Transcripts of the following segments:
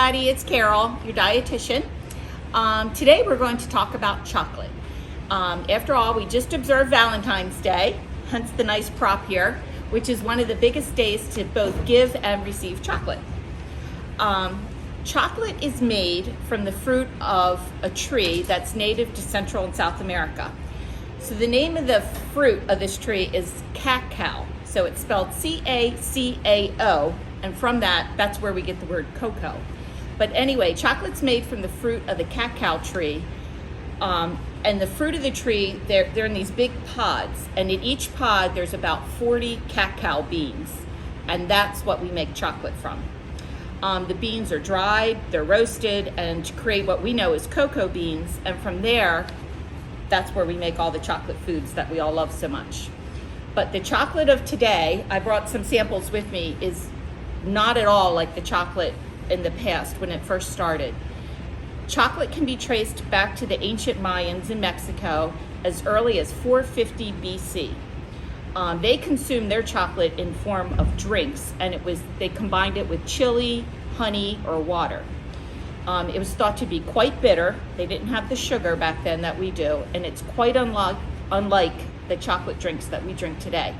everybody, it's Carol, your dietitian. Today we're going to talk about chocolate. After all, we just observed Valentine's Day, hence the nice prop here, which is one of the biggest days to both give and receive chocolate. Chocolate is made from the fruit of a tree that's native to Central and South America. So the name of the fruit of this tree is cacao. So it's spelled C-A-C-A-O, and from that's where we get the word cocoa. But anyway, chocolate's made from the fruit of the cacao tree. And the fruit of the tree, they're in these big pods. And in each pod, there's about 40 cacao beans. And that's what we make chocolate from. The beans are dried, they're roasted, and to create what we know as cocoa beans. And from there, that's where we make all the chocolate foods that we all love so much. But the chocolate of today, I brought some samples with me, is not at all like the chocolate in the past when it first started. Chocolate can be traced back to the ancient Mayans in Mexico as early as 450 BC. They consumed their chocolate in form of drinks, and they combined it with chili, honey, or water. It was thought to be quite bitter. They didn't have the sugar back then that we do, and it's quite unlike the chocolate drinks that we drink today.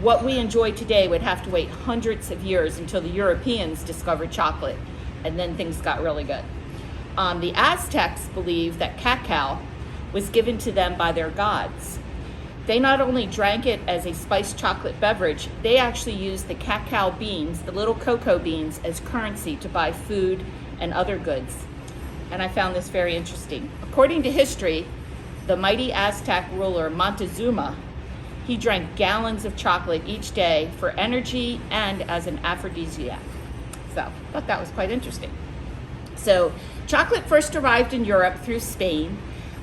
What we enjoy today would have to wait hundreds of years until the Europeans discovered chocolate, and then things got really good. The Aztecs believed that cacao was given to them by their gods. They not only drank it as a spiced chocolate beverage, they actually used the cacao beans, the little cocoa beans, as currency to buy food and other goods. And I found this very interesting. According to history, the mighty Aztec ruler Montezuma, he drank gallons of chocolate each day for energy and as an aphrodisiac. So I thought that was quite interesting. So chocolate first arrived in Europe through Spain.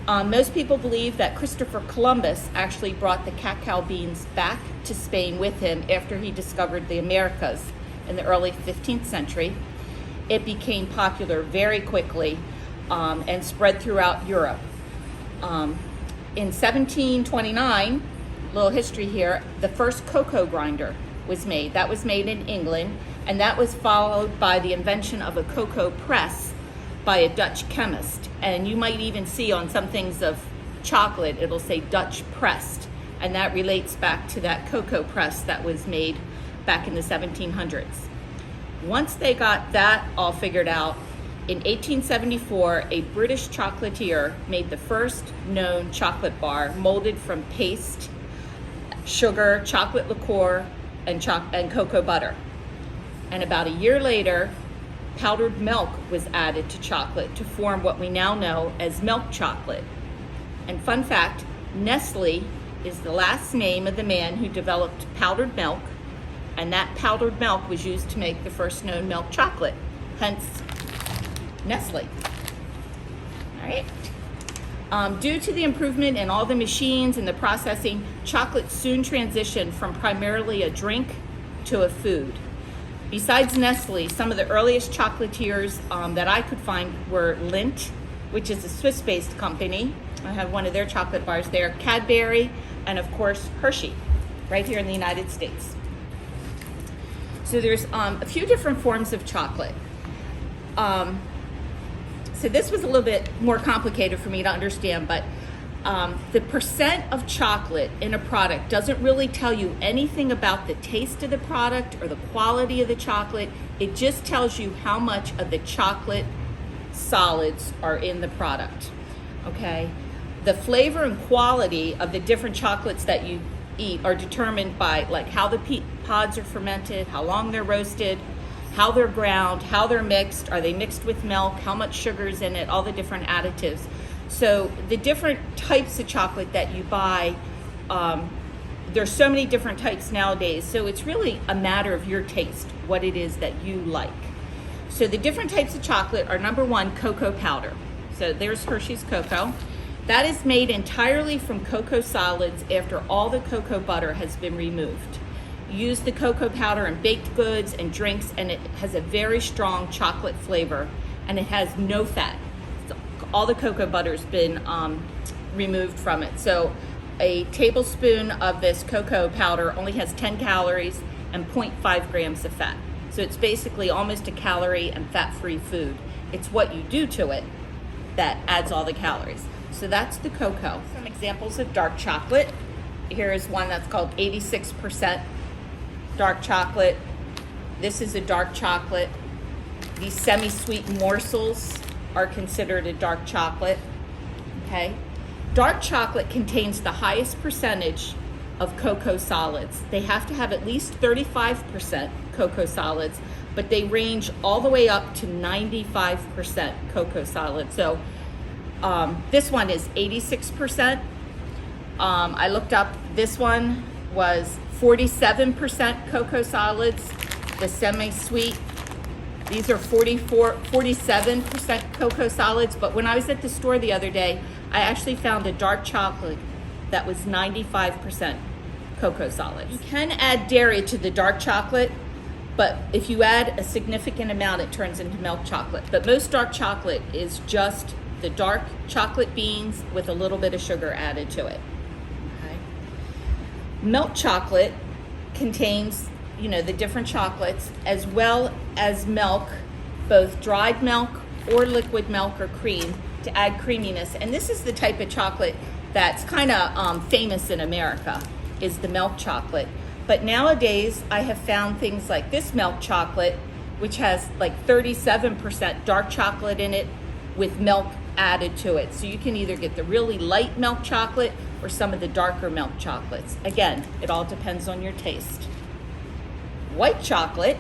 Most people believe that Christopher Columbus actually brought the cacao beans back to Spain with him after he discovered the Americas in the early 15th century. It became popular very quickly and spread throughout Europe. In 1729, little history here, the first cocoa grinder was made. That was made in England, and that was followed by the invention of a cocoa press by a Dutch chemist. And you might even see on some things of chocolate, it'll say Dutch pressed, and that relates back to that cocoa press that was made back in the 1700s. Once they got that all figured out, in 1874, a British chocolatier made the first known chocolate bar molded from paste, sugar, chocolate liqueur, and cocoa butter. And about a year later, powdered milk was added to chocolate to form what we now know as milk chocolate. And fun fact, Nestle is the last name of the man who developed powdered milk, and that powdered milk was used to make the first known milk chocolate, hence Nestle. All right. Due to the improvement in all the machines and the processing, chocolate soon transitioned from primarily a drink to a food. Besides Nestle, some of the earliest chocolatiers that I could find were Lindt, which is a Swiss-based company. I have one of their chocolate bars there, Cadbury, and of course Hershey, right here in the United States. So there's a few different forms of chocolate. So this was a little bit more complicated for me to understand, but the percent of chocolate in a product doesn't really tell you anything about the taste of the product or the quality of the chocolate. It just tells you how much of the chocolate solids are in the product, okay? The flavor and quality of the different chocolates that you eat are determined by like how the pods are fermented, how long they're roasted, how they're ground, how they're mixed, are they mixed with milk, how much sugar's in it, all the different additives. So the different types of chocolate that you buy, there's so many different types nowadays, so it's really a matter of your taste, what it is that you like. So the different types of chocolate are, number one, cocoa powder. So there's Hershey's cocoa. That is made entirely from cocoa solids after all the cocoa butter has been removed. You use the cocoa powder in baked goods and drinks, and it has a very strong chocolate flavor, and it has no fat. So all the cocoa butter's been removed from it. So a tablespoon of this cocoa powder only has 10 calories and 0.5 grams of fat. So it's basically almost a calorie and fat-free food. It's what you do to it that adds all the calories. So that's the cocoa. Some examples of dark chocolate. Here is one that's called 86% dark chocolate. This is a dark chocolate. These semi-sweet morsels are considered a dark chocolate, okay? Dark chocolate contains the highest percentage of cocoa solids. They have to have at least 35% cocoa solids, but they range all the way up to 95% cocoa solids. So this one is 86%. I looked up, this one was 47% cocoa solids. The semi-sweet, these are 47% cocoa solids, but when I was at the store the other day, I actually found a dark chocolate that was 95% cocoa solids. You can add dairy to the dark chocolate, but if you add a significant amount, it turns into milk chocolate. But most dark chocolate is just the dark chocolate beans with a little bit of sugar added to it. Okay. Milk chocolate contains, you know, the different chocolates as well as milk, both dried milk or liquid milk or cream to add creaminess. And this is the type of chocolate that's kind of famous in America, is the milk chocolate. But nowadays I have found things like this milk chocolate, which has like 37% dark chocolate in it with milk added to it. So you can either get the really light milk chocolate or some of the darker milk chocolates. Again, it all depends on your taste. White chocolate,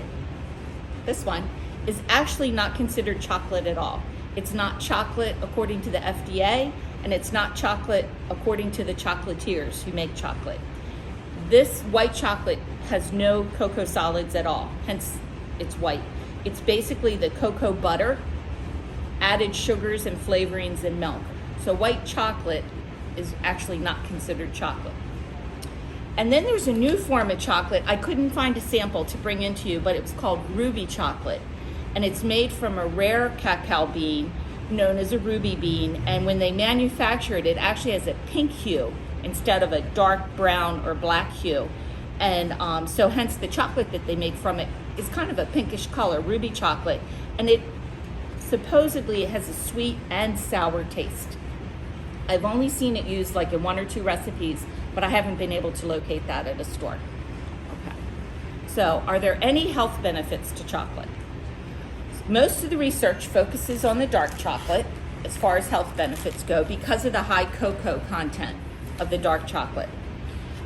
this one, is actually not considered chocolate at all. It's not chocolate according to the FDA, and it's not chocolate according to the chocolatiers who make chocolate. This white chocolate has no cocoa solids at all, hence it's white. It's basically the cocoa butter, added sugars and flavorings in milk. So white chocolate is actually not considered chocolate. And then there's a new form of chocolate. I couldn't find a sample to bring into you, but it was called ruby chocolate. And it's made from a rare cacao bean known as a ruby bean. And when they manufacture it, it actually has a pink hue instead of a dark brown or black hue. And so hence the chocolate that they make from it is kind of a pinkish color, ruby chocolate. And it supposedly has a sweet and sour taste. I've only seen it used like in 1 or 2 recipes, but I haven't been able to locate that at a store. Okay. So are there any health benefits to chocolate? Most of the research focuses on the dark chocolate as far as health benefits go because of the high cocoa content of the dark chocolate.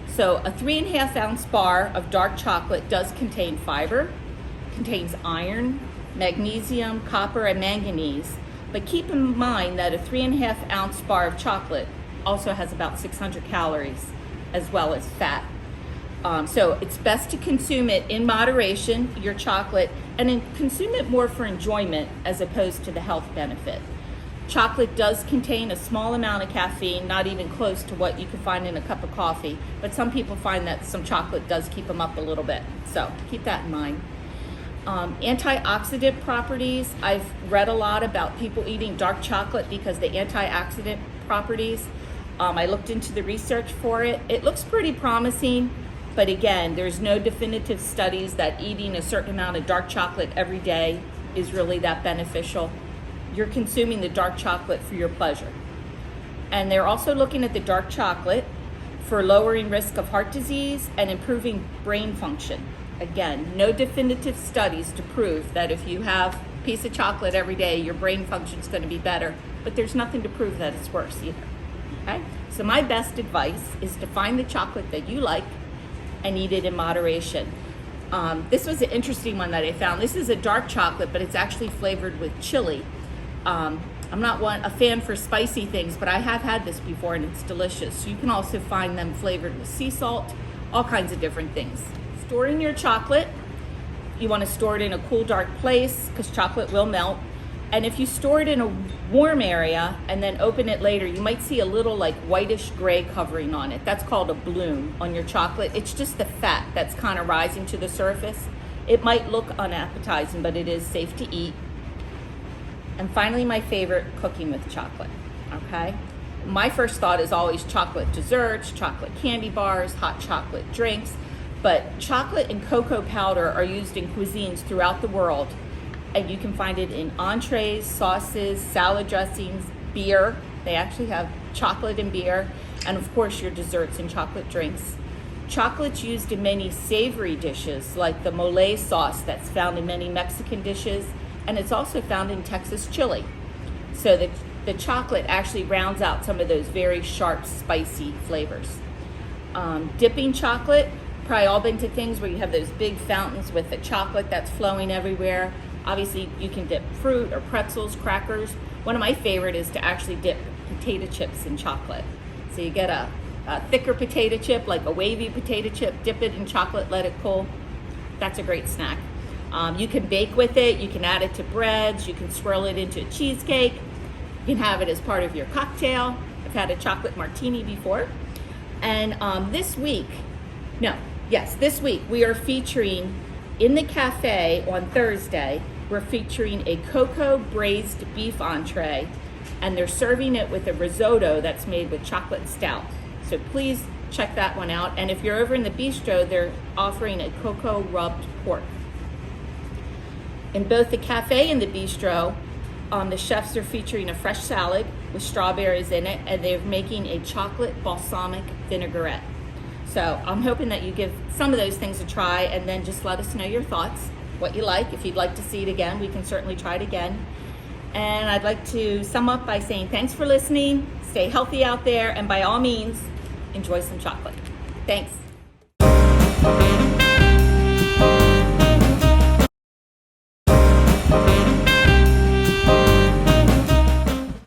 So a 3.5 ounce bar of dark chocolate does contain fiber, contains iron, magnesium, copper, and manganese. But keep in mind that a 3.5 ounce bar of chocolate also has about 600 calories as well as fat. So it's best to consume it in moderation, your chocolate, and consume it more for enjoyment as opposed to the health benefit. Chocolate does contain a small amount of caffeine, not even close to what you could find in a cup of coffee, but some people find that some chocolate does keep them up a little bit. So keep that in mind. Antioxidant properties. I've read a lot about people eating dark chocolate because the antioxidant properties. I looked into the research for it. It looks pretty promising, but again, there's no definitive studies that eating a certain amount of dark chocolate every day is really that beneficial. You're consuming the dark chocolate for your pleasure. And they're also looking at the dark chocolate for lowering risk of heart disease and improving brain function. Again, no definitive studies to prove that if you have a piece of chocolate every day, your brain function is going to be better, but there's nothing to prove that it's worse either. Okay? So my best advice is to find the chocolate that you like and eat it in moderation. This was an interesting one that I found. This is a dark chocolate, but it's actually flavored with chili. I'm not a fan for spicy things, but I have had this before and it's delicious. You can also find them flavored with sea salt, all kinds of different things. Storing your chocolate, you want to store it in a cool, dark place because chocolate will melt. And if you store it in a warm area and then open it later, you might see a little like whitish gray covering on it. That's called a bloom on your chocolate. It's just the fat that's kind of rising to the surface. It might look unappetizing, but it is safe to eat. And finally, my favorite, cooking with chocolate, okay? My first thought is always chocolate desserts, chocolate candy bars, hot chocolate drinks. But chocolate and cocoa powder are used in cuisines throughout the world, and you can find it in entrees, sauces, salad dressings, beer. They actually have chocolate and beer, and of course your desserts and chocolate drinks. Chocolate's used in many savory dishes, like the mole sauce that's found in many Mexican dishes, and it's also found in Texas chili. So the chocolate actually rounds out some of those very sharp, spicy flavors. Dipping chocolate, probably all been to things where you have those big fountains with the chocolate that's flowing everywhere. Obviously, you can dip fruit or pretzels, crackers. One of my favorite is to actually dip potato chips in chocolate. So you get a thicker potato chip, like a wavy potato chip, dip it in chocolate, let it cool. That's a great snack. You can bake with it, you can add it to breads, you can swirl it into a cheesecake, you can have it as part of your cocktail. I've had a chocolate martini before. And this week we are featuring in the cafe on Thursday, we're featuring a cocoa braised beef entree, and they're serving it with a risotto that's made with chocolate stout. So please check that one out. And if you're over in the bistro, they're offering a cocoa rubbed pork. In both the cafe and the bistro, the chefs are featuring a fresh salad with strawberries in it, and they're making a chocolate balsamic vinaigrette. So I'm hoping that you give some of those things a try, and then just let us know your thoughts, what you like. If you'd like to see it again, we can certainly try it again. And I'd like to sum up by saying thanks for listening, stay healthy out there, and by all means, enjoy some chocolate. Thanks.